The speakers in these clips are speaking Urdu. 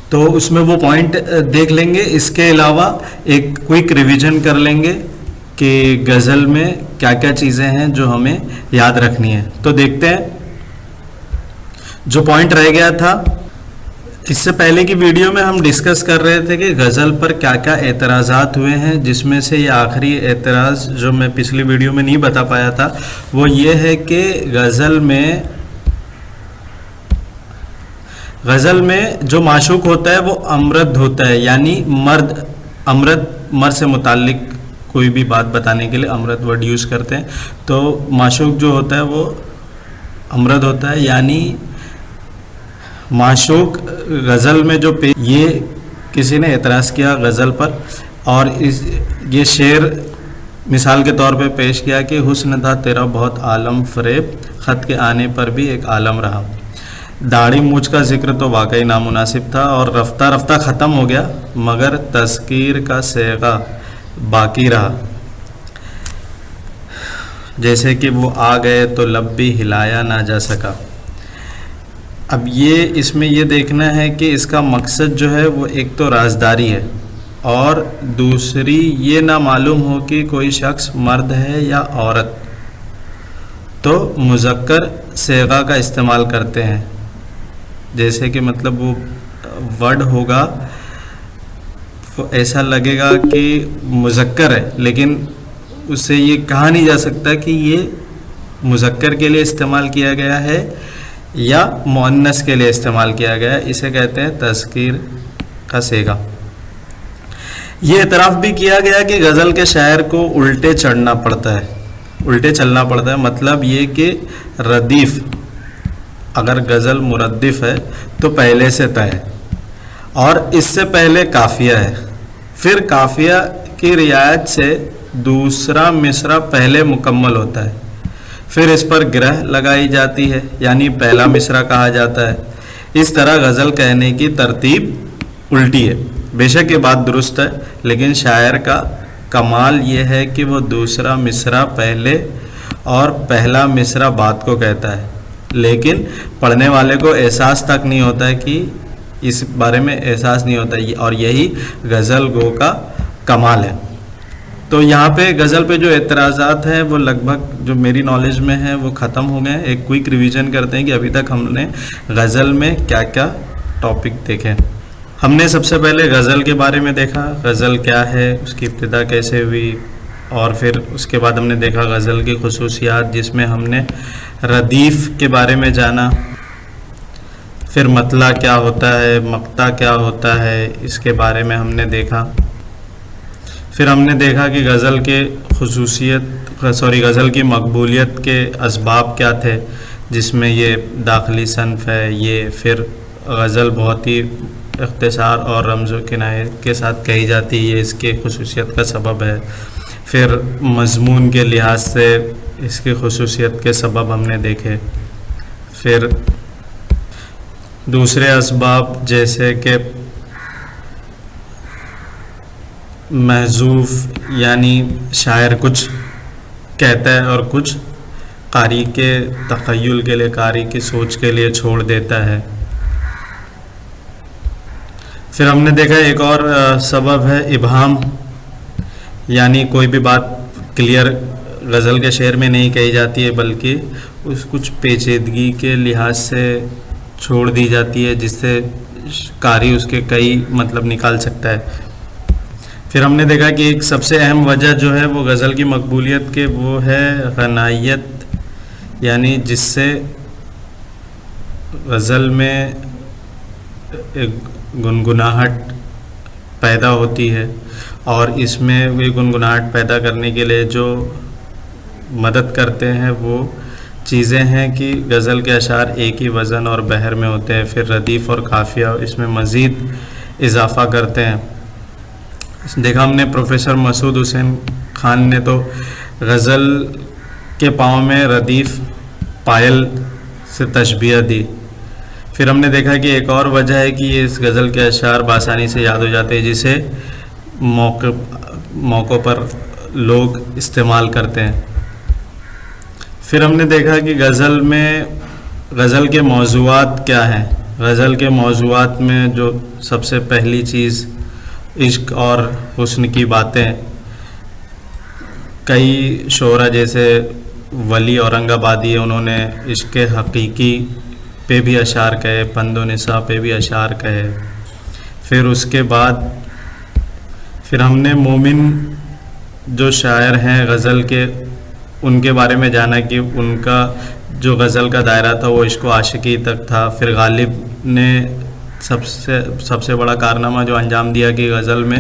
تو اس میں وہ پوائنٹ دیکھ لیں گے. اس کے علاوہ ایک کوئک ریویژن کر لیں گے کہ غزل میں کیا کیا چیزیں ہیں جو ہمیں یاد رکھنی ہے. تو دیکھتے ہیں جو پوائنٹ رہ گیا تھا. اس سے پہلے کی ویڈیو میں ہم ڈسکس کر رہے تھے کہ غزل پر کیا کیا اعتراضات ہوئے ہیں، جس میں سے یہ آخری اعتراض جو میں پچھلی ویڈیو میں نہیں بتا پایا تھا وہ یہ ہے کہ غزل میں جو معشوق ہوتا ہے وہ امرد ہوتا ہے، یعنی مرد سے متعلق کوئی بھی بات بتانے کے لیے امرد ورڈ یوز کرتے ہیں. تو معشوق جو ہوتا ہے وہ امرد ہوتا ہے، یعنی معشوق غزل میں جو یہ کسی نے اعتراض کیا غزل پر، اور یہ شعر مثال کے طور پہ پیش کیا کہ حسن تھا تیرا بہت عالم فریب، خط کے آنے پر بھی ایک عالم رہا. داڑھی مونچھ کا ذکر تو واقعی نامناسب تھا اور رفتہ رفتہ ختم ہو گیا، مگر تذکیر کا صیغہ باقی رہا. جیسے کہ وہ آ گئے تو لب بھی ہلایا نہ جا سکا. اب اس میں یہ دیکھنا ہے کہ اس کا مقصد جو ہے وہ ایک تو رازداری ہے، اور دوسری یہ نہ معلوم ہو کہ کوئی شخص مرد ہے یا عورت. تو مذکر صیغہ کا استعمال کرتے ہیں، جیسے کہ مطلب وہ ورڈ ہوگا وہ ایسا لگے گا کہ مذکر ہے، لیکن اس سے یہ کہا نہیں جا سکتا کہ یہ مذکر کے لیے استعمال کیا گیا ہے یا مؤنث کے لیے استعمال کیا گیا ہے. اسے کہتے ہیں تذکیر کا صیغہ. یہ اعتراف بھی کیا گیا کہ غزل کے شاعر کو الٹے چلنا پڑتا ہے. مطلب یہ کہ ردیف، اگر غزل مردف ہے تو پہلے سے طے ہے، اور اس سے پہلے قافیہ ہے. پھر قافیہ کی رعایت سے دوسرا مصرع پہلے مکمل ہوتا ہے، پھر اس پر گرہ لگائی جاتی ہے، یعنی پہلا مصرع کہا جاتا ہے. اس طرح غزل کہنے کی ترتیب الٹی ہے. بے شک یہ بات درست ہے، لیکن شاعر کا کمال یہ ہے کہ وہ دوسرا مصرع پہلے اور پہلا مصرع بعد کو کہتا ہے، لیکن پڑھنے والے کو احساس تک نہیں ہوتا ہے، کہ اس بارے میں احساس نہیں ہوتا ہے، اور یہی غزل گو کا کمال ہے. تو یہاں پہ غزل پہ جو اعتراضات ہیں وہ لگ بھگ جو میری نالج میں ہے وہ ختم ہو گئے ہیں. ایک کوئک ریویژن کرتے ہیں کہ ابھی تک ہم نے غزل میں کیا کیا ٹاپک دیکھے. ہم نے سب سے پہلے غزل کے بارے میں دیکھا، غزل کیا ہے، اس کی ابتدا کیسے ہوئی، اور پھر اس کے بعد ہم نے دیکھا غزل کی خصوصیات، جس میں ہم نے ردیف کے بارے میں جانا. پھر مطلع کیا ہوتا ہے، مقطع کیا ہوتا ہے، اس کے بارے میں ہم نے دیکھا. پھر ہم نے دیکھا کہ غزل کی مقبولیت کے اسباب کیا تھے، جس میں یہ داخلی صنف ہے. یہ پھر غزل بہت ہی اختصار اور رمز و کنایے کے ساتھ کہی جاتی ہے، یہ اس کی خصوصیت کا سبب ہے. پھر مضمون کے لحاظ سے اس کی خصوصیت کے سبب ہم نے دیکھے. پھر دوسرے اسباب جیسے کہ محذوف، یعنی شاعر کچھ کہتا ہے اور کچھ قاری کے تخیل کے لیے، قاری کی سوچ کے لیے چھوڑ دیتا ہے. پھر ہم نے دیکھا ایک اور سبب ہے ابہام، یعنی کوئی بھی بات کلیئر غزل کے شعر میں نہیں کہی جاتی ہے، بلکہ اس کچھ پیچیدگی کے لحاظ سے چھوڑ دی جاتی ہے، جس سے قاری اس کے کئی مطلب نکال سکتا ہے. پھر ہم نے دیکھا کہ ایک سب سے اہم وجہ جو ہے وہ غزل کی مقبولیت کے وہ ہے غنائیت، یعنی جس سے غزل میں ایک گنگناہٹ پیدا ہوتی ہے، اور اس میں وہ گنگناہٹ پیدا کرنے کے لیے جو مدد کرتے ہیں وہ چیزیں ہیں کہ غزل کے اشعار ایک ہی وزن اور بحر میں ہوتے ہیں. پھر ردیف اور قافیہ اس میں مزید اضافہ کرتے ہیں. دیکھا ہم نے پروفیسر مسعود حسین خان نے تو غزل کے پاؤں میں ردیف پائل سے تشبیہ دی. پھر ہم نے دیکھا کہ ایک اور وجہ ہے کہ یہ اس غزل کے اشعار بآسانی سے یاد ہو جاتے ہیں، جسے موقع پر لوگ استعمال کرتے ہیں. پھر ہم نے دیکھا کہ غزل کے موضوعات کیا ہیں، غزل کے موضوعات میں جو سب سے پہلی چیز عشق اور حسن کی باتیں، کئی شعرا جیسے ولی اورنگ آبادی انہوں نے عشق حقیقی پہ بھی اشعار کہے، پند و نساء پہ بھی اشعار کہے. پھر اس کے بعد پھر ہم نے مومن جو شاعر ہیں غزل کے، ان کے بارے میں جانا کہ ان کا جو غزل کا دائرہ تھا وہ عشق و عاشقی تک تھا. پھر غالب نے سب سے بڑا کارنامہ جو انجام دیا کہ غزل میں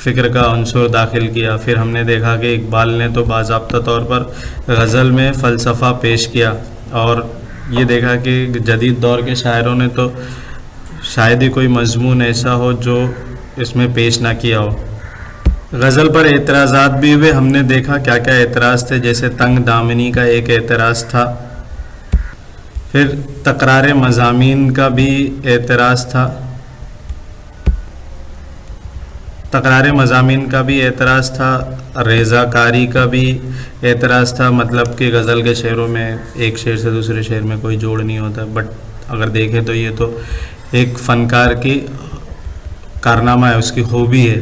فکر کا عنصر داخل کیا. پھر ہم نے دیکھا کہ اقبال نے تو باضابطہ طور پر غزل میں فلسفہ پیش کیا، اور یہ دیکھا کہ جدید دور کے شاعروں نے تو شاید ہی کوئی مضمون ایسا ہو جو اس میں پیش نہ کیا ہو. غزل پر اعتراضات بھی ہوئے. ہم نے دیکھا کیا کیا اعتراض تھے، جیسے تنگ دامنی کا ایک اعتراض تھا. پھر تکرار مضامین کا بھی اعتراض تھا. ریزہ کاری کا بھی اعتراض تھا، مطلب کہ غزل کے شعروں میں ایک شعر سے دوسرے شعر میں کوئی جوڑ نہیں ہوتا. بٹ اگر دیکھیں تو یہ تو ایک فنکار کی کارنامہ ہے، اس کی خوبی ہے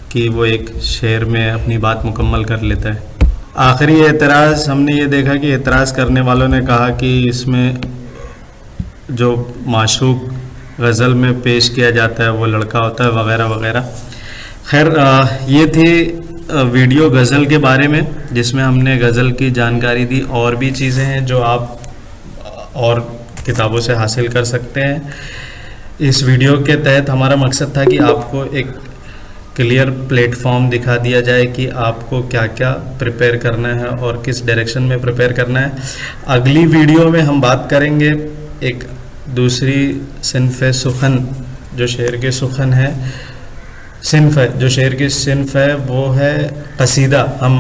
کہ وہ ایک شعر میں اپنی بات مکمل کر لیتا ہے. آخری اعتراض ہم نے یہ دیکھا کہ اعتراض کرنے والوں نے کہا کہ اس میں جو معشوق غزل میں پیش کیا جاتا ہے وہ لڑکا ہوتا ہے وغیرہ وغیرہ. خیر یہ تھی ویڈیو غزل کے بارے میں، جس میں ہم نے غزل کی جانکاری دی. اور بھی چیزیں ہیں جو آپ اور کتابوں سے حاصل کر سکتے ہیں. اس ویڈیو کے تحت ہمارا مقصد تھا کہ آپ کو ایک کلیئر پلیٹ فارم دکھا دیا جائے کہ آپ کو کیا کیا پریپیئر کرنا ہے اور کس ڈائریکشن میں پریپیئر کرنا ہے. اگلی ویڈیو میں ہم بات کریں گے ایک دوسری صنف سخن، جو شعر کے سخن ہے، جو شعر کی صنف ہے وہ ہے قصیدہ. ہم